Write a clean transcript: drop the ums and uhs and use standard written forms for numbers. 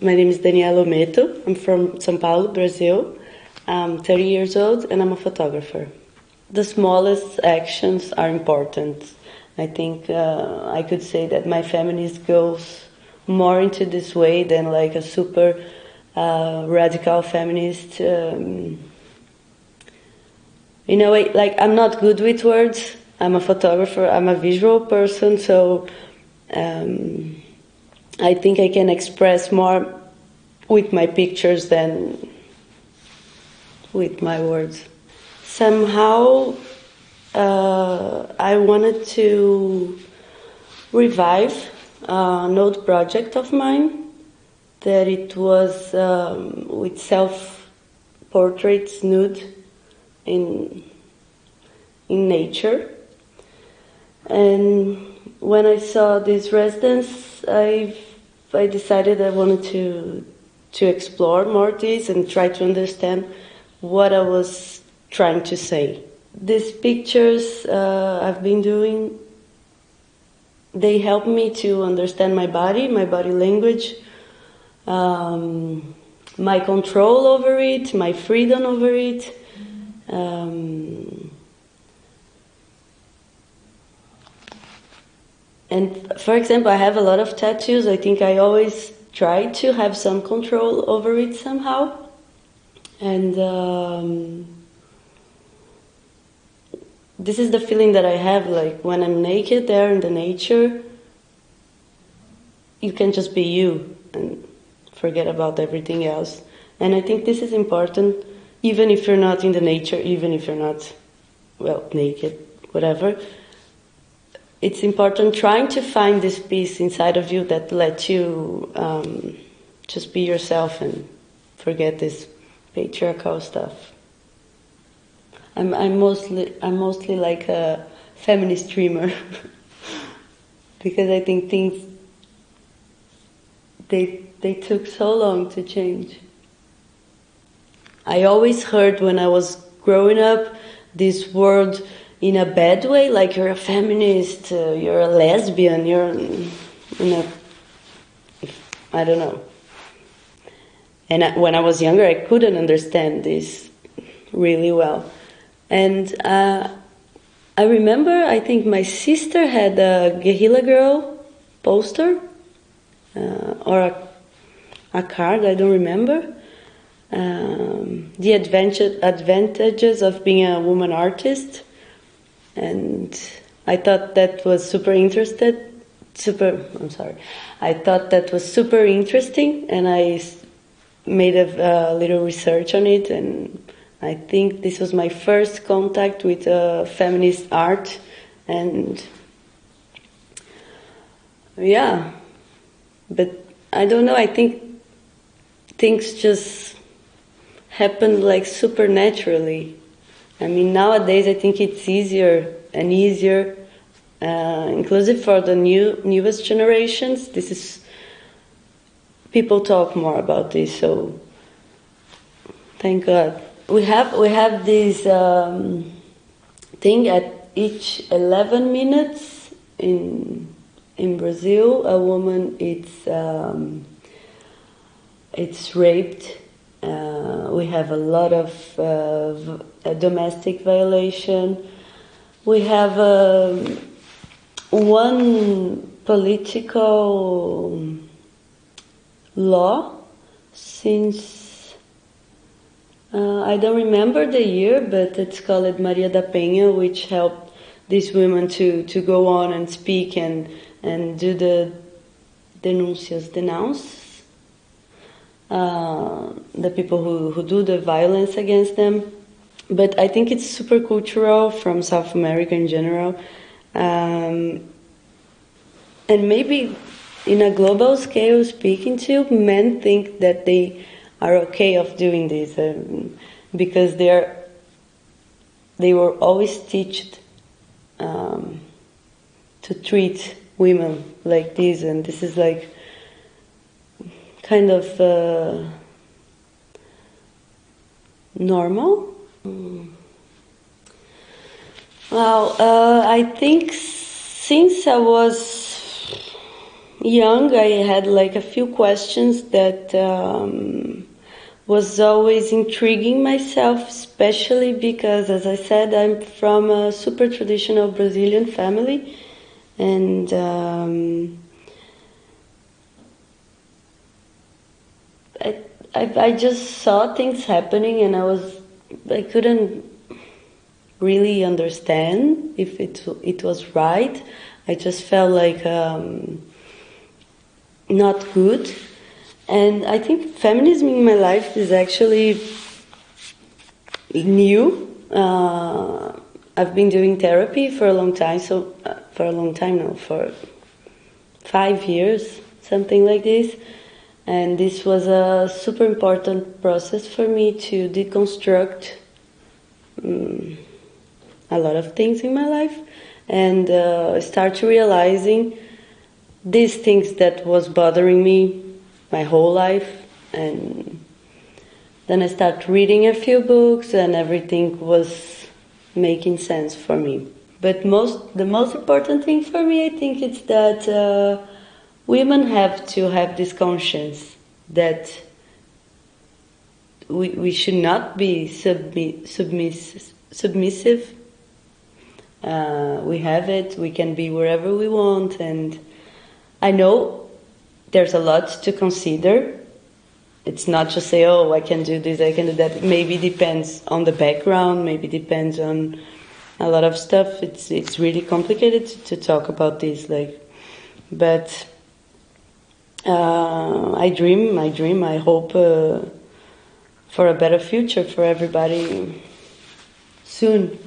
My name is Daniela Ometto. I'm from São Paulo, Brazil. I'm 30 years old and I'm a photographer. The smallest actions are important. I think I could say that my feminist goes more into this way than like a super radical feminist. In a way, like I'm not good with words. I'm a photographer. I'm a visual person, so I think I can express more with my pictures than with my words. Somehow, I wanted to revive an old project of mine, that it was with self-portraits, nude, in nature. And when I saw this residence, I decided I wanted to explore more this and try to understand what I was trying to say. These pictures I've been doing, they help me to understand my body language, my control over it, my freedom over it. And for example, I have a lot of tattoos. I think I always try to have some control over it somehow. And this is the feeling that I have, like when I'm naked there in the nature, you can just be you and forget about everything else. And I think this is important, even if you're not in the nature, even if you're not, well, naked, whatever. It's important trying to find this peace inside of you that lets you just be yourself and forget this patriarchal stuff. I'm mostly like a feminist dreamer because I think things they took so long to change. I always heard when I was growing up this word in a bad way, like you're a feminist, you're a lesbian, you're, I don't know. And when I was younger, I couldn't understand this really well. And I remember, I think my sister had a Guerrilla Girl poster, or a card, I don't remember. The advantages of being a woman artist. And I thought that was I thought that was super interesting, and I made a little research on it, and I think this was my first contact with feminist art, and yeah, but I don't know, I think things just happened like supernaturally. I mean, nowadays I think it's easier and easier, inclusive for the newest generations. This is, people talk more about this, so thank God. We have this thing at each 11 minutes in Brazil. A woman it's raped. We have a lot of domestic violation. We have one political law since I don't remember the year, but it's called Maria da Penha, which helped these women to go on and speak and do the denounce. The people who do the violence against them. But I think it's super cultural from South America in general. And maybe in a global scale speaking too, men think that they are okay of doing this because they were always taught to treat women like this, and this is like kind of normal. Well, I think since I was young, I had like a few questions that was always intriguing myself, especially because, as I said, I'm from a super traditional Brazilian family, and I just saw things happening, and I couldn't really understand if it was right. I just felt like not good. And I think feminism in my life is actually new. I've been doing therapy for a long time, for a long time now, for 5 years, something like this. And this was a super important process for me to deconstruct a lot of things in my life and start realizing these things that was bothering me my whole life. And then I started reading a few books and everything was making sense for me. But the most important thing for me, I think, is that women have to have this conscience that we should not be submissive. We have it, we can be wherever we want, and I know there's a lot to consider. It's not just say, oh, I can do this, I can do that. Maybe depends on the background, maybe depends on a lot of stuff. It's really complicated to talk about this, but I dream, I hope for a better future for everybody soon.